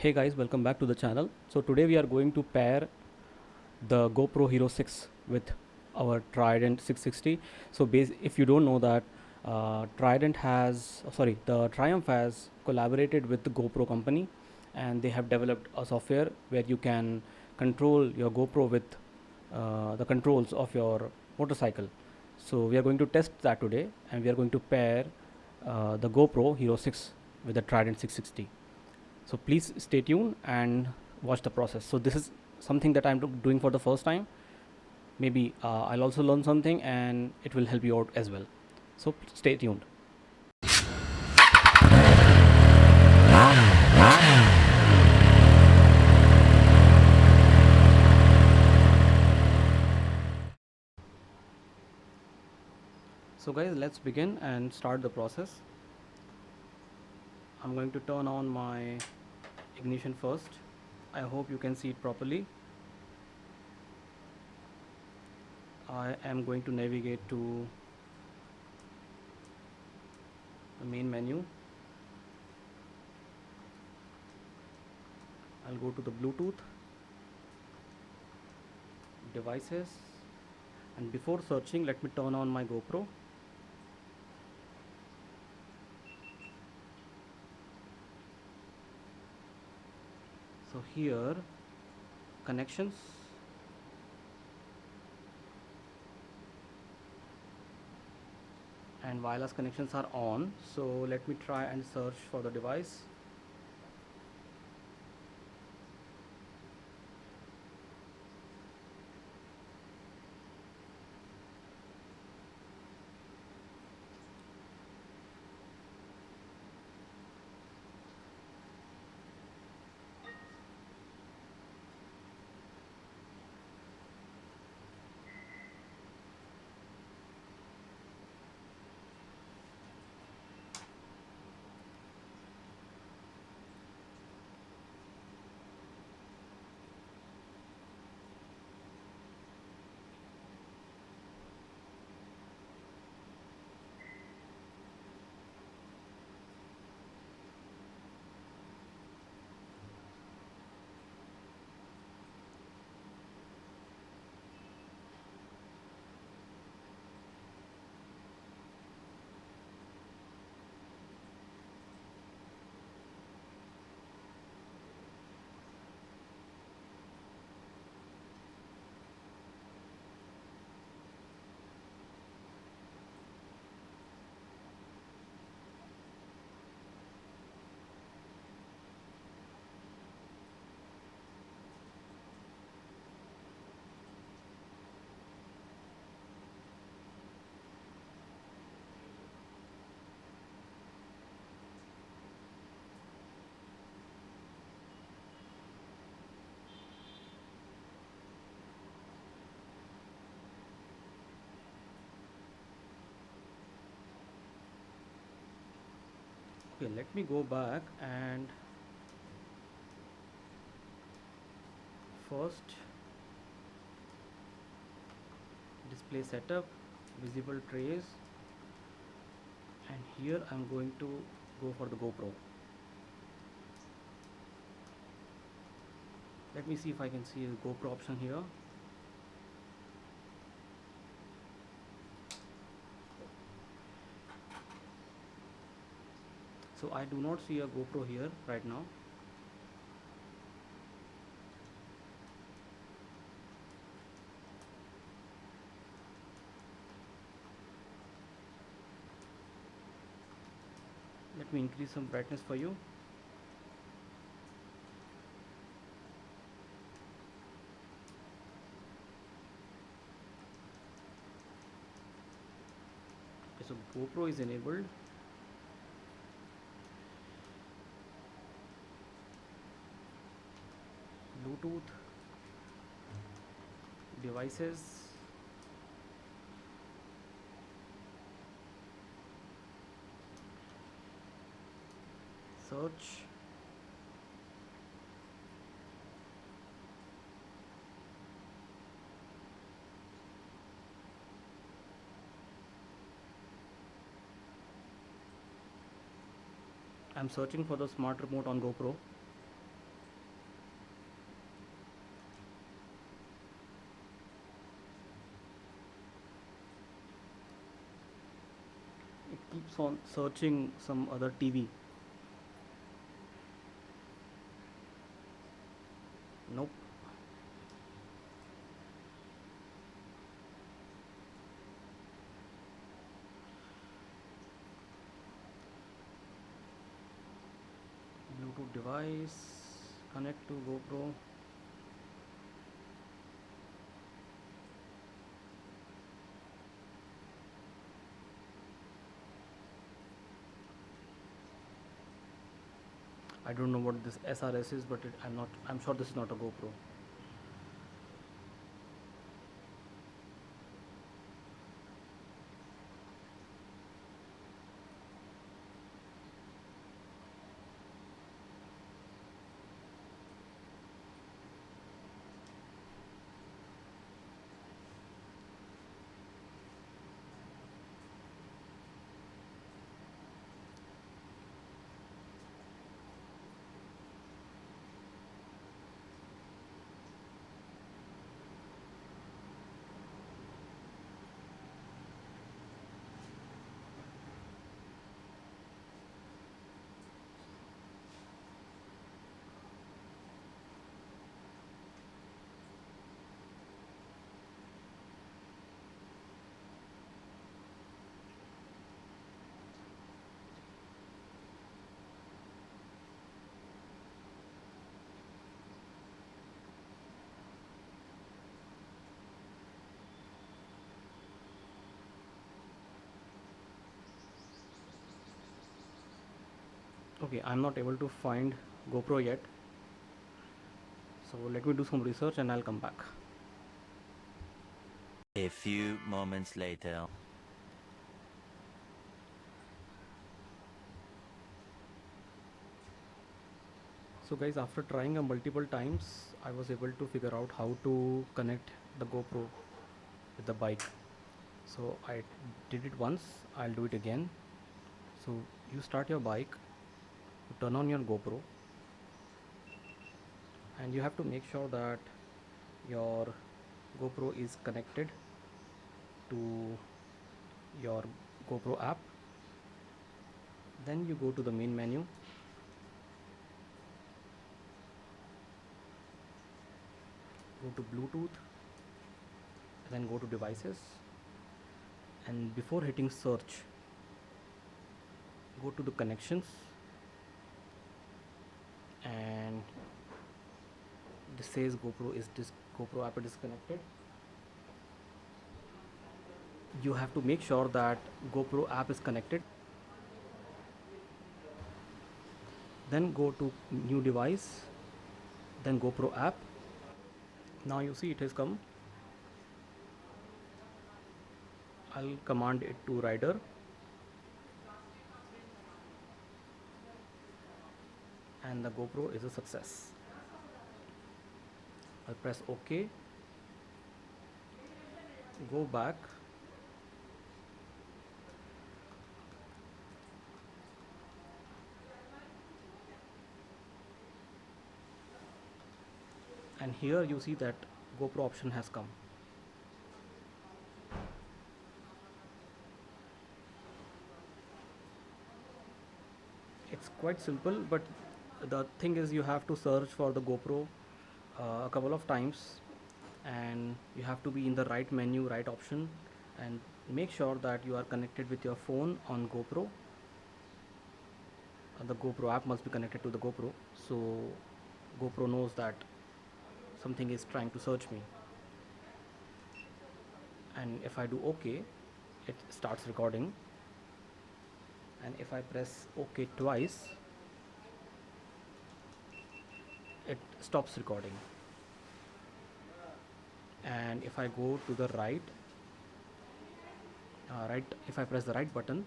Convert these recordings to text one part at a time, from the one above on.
Hey guys, welcome back to the channel. So today we are going to pair the GoPro Hero 6 with our Trident 660. So if you don't know that, the Triumph has collaborated with the GoPro company, and they have developed a software where you can control your GoPro with the controls of your motorcycle. So we are going to test that today, and we are going to pair the GoPro Hero 6 with the Trident 660. So please stay tuned and watch the process. So this is something that I'm doing for the first time. Maybe I'll also learn something and it will help you out as well. So stay tuned. So guys, let's begin and start the process. I'm going to turn on my ignition first. I hope you can see it properly. I am going to navigate to the main menu. I'll go to the Bluetooth, devices, and before searching, let me turn on my GoPro. So here, connections, and wireless connections are on. So let me try and search for the device. Okay, let me go back and first display setup, visible trays, and here I'm going to go for the GoPro. Let me see if I can see the GoPro option here. So I do not see a GoPro here right now. Let me increase some brightness for you. Okay, so GoPro is enabled. Bluetooth, devices, search, I'm searching for the smart remote on GoPro. keeps on searching some other TV. Nope. Bluetooth device, connect to GoPro. I don't know what this SRS is, but I'm sure this is not a GoPro. Okay, I'm not able to find GoPro yet. So let me do some research and I'll come back. A few moments later. So guys, after trying a multiple times, I was able to figure out how to connect the GoPro with the bike. So I did it once, I'll do it again. So you start your bike, you turn on your GoPro, and you have to make sure that your GoPro is connected to your GoPro app. Then you go to the main menu, go to Bluetooth, then go to devices, and before hitting search, go to the connections, and this says GoPro app is disconnected. You have to make sure that GoPro app is connected. Then go to new device, then GoPro app. Now you see it has come. I'll command it to rider, and the GoPro is a success. I'll press OK, go back, and here you see that GoPro option has come. It's quite simple, but the thing is you have to search for the GoPro a couple of times, and you have to be in the right menu, right option, and make sure that you are connected with your phone on GoPro. The GoPro app must be connected to the GoPro, so GoPro knows that something is trying to search me. And if I do OK, it starts recording, and if I press OK twice, it stops recording. And if I go to the right, if I press the right button,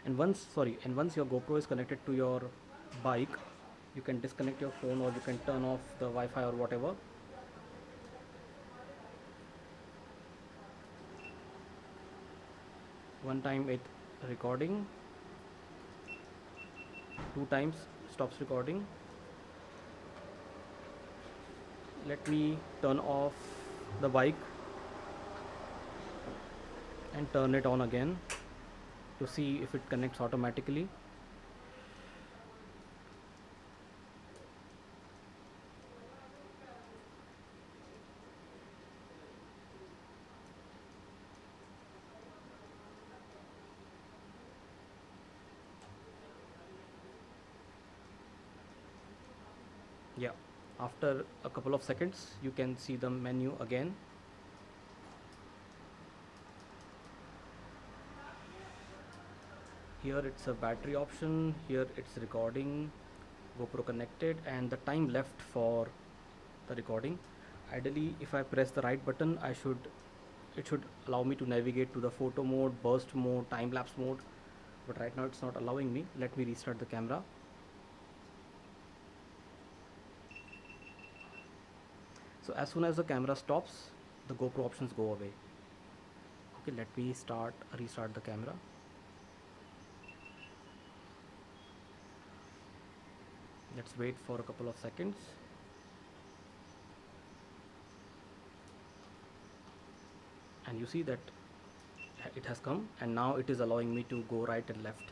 and once your GoPro is connected to your bike, you can disconnect your phone or you can turn off the Wi-Fi or whatever. One time it recording, two times stops recording, let me turn off the bike and turn it on again to see if it connects automatically. Yeah, after a couple of seconds you can see the menu again. Here it's a battery option, here it's recording, GoPro connected, and the time left for the recording. Ideally, if I press the right button, it should allow me to navigate to the photo mode, burst mode, time lapse mode, but right now it's not allowing me. Let me restart the camera. So as soon as the camera stops, the GoPro options go away. Okay, let me restart the camera. Let's wait for a couple of seconds. And you see that it has come, and now it is allowing me to go right and left.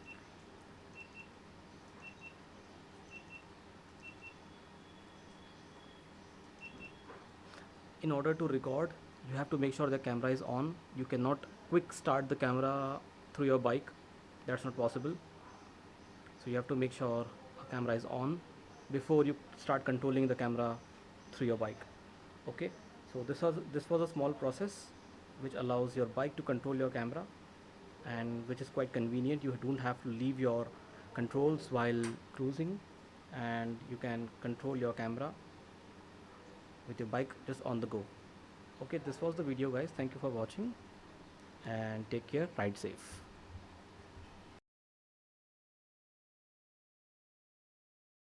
In order to record, you have to make sure the camera is on. You cannot quick start the camera through your bike, that's not possible. So you have to make sure a camera is on before you start controlling the camera through your bike. Okay, so this was a small process which allows your bike to control your camera, and which is quite convenient. You don't have to leave your controls while cruising, and you can control your camera with your bike just on the go. Okay, this was the video guys. Thank you for watching, and take care, ride safe.